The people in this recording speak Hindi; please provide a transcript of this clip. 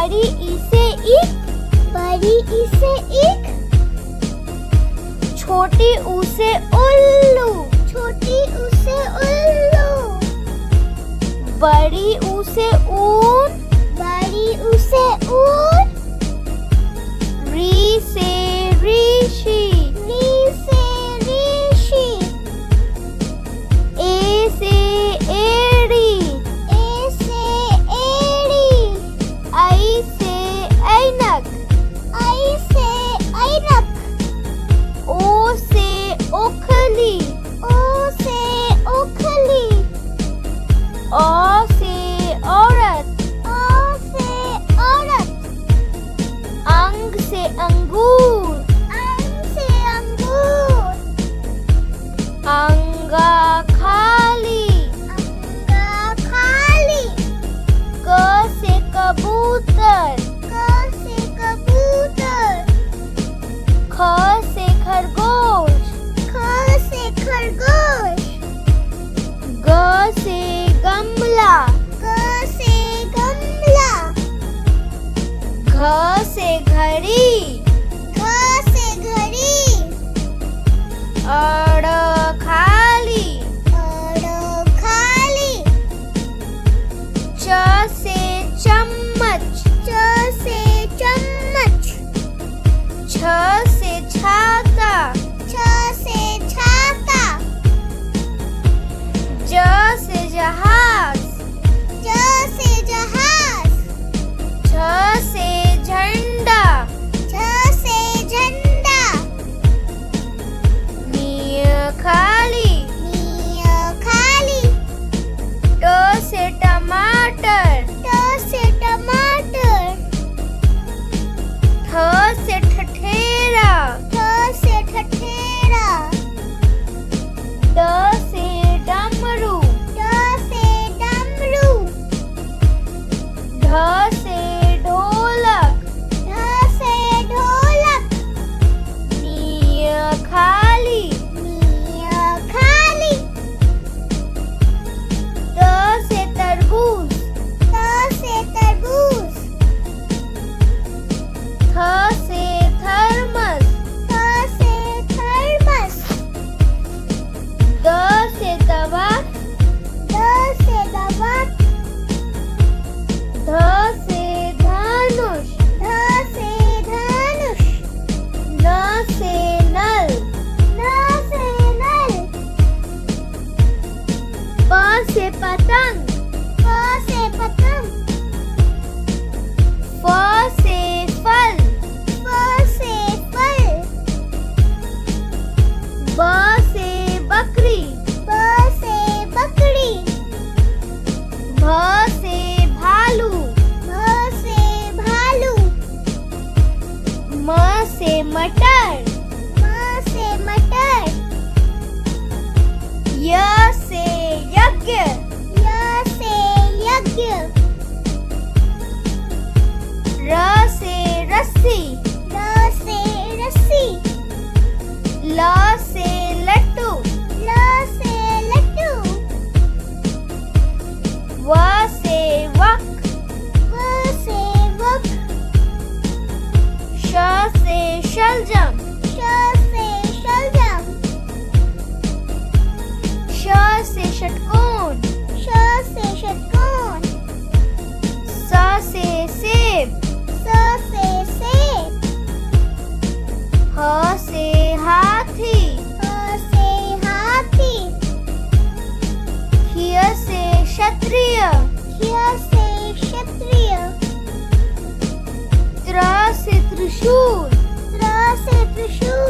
बड़ी ई से ईख, बड़ी ई से ईख। छोटी ऊ से उल्लू, छोटी ऊ से उल्लू। बड़ी ऊ से ऊन, बड़ी ऊ से ऊन। री से ऋषि, री से ऋषि। ए से एड़ी, ए से एड़ी। आई से ऐनक, आई से ऐनक। ओ से ओखली, ओ से ओखली। औ से औरत, औ से औरत। अंग से अंगूर, अंग से अंगूर। अंगा खाली, अंगा खाली। क से कबूतर, क से कबूतर। ख से खरगोश, ख से खरगोश। ग से गमला, ग से गमला। घ से घड़ी, घ से घड़ी। अड़ खाली, अड़ खाली। च से चम्मच, च से चम्मच। छ से छाता, छ से छाता। ज से जहाज, ज से जहाज। झ से झंडा, झ से झंडा। नी खाली, नी खाली। ट से टमाटर, ट से टमाटर। ठ से ठठेरा, ठ से ठठेरा। ड से डमरू, ड से डमरू। ढ से ढोलक, ढ से ढोलक। नी खाली, नी खाली। त से तरबूज, त से तरबूज। थ से थर्मस, थ से थर्मस। द से दवात, द से दवात। ध से धनुष, ध से धनुष। न से नल, न से नल। प से पतंग, प से पतंग। फ से फल, फ से फल। ब से बकरी, ब से बकरी। भ से भालू, भ से भालू। म से मटर, म से मटर। य से यज्ञ, य से यज्ञ। र से रस्सी, र से रस्सी। ल से लट्टू, ल से लट्टू। व से वक, व से वक। श से शलजम, श से शलजम। श से षटकोण, श से षटकोण। स से सेब, स से सेब। ह से हाथी, ह से हाथी। क्ष से क्षत्रिय, क्ष से क्षत्रिय। त्र से त्रिशूल, त्र से त्रिशूल।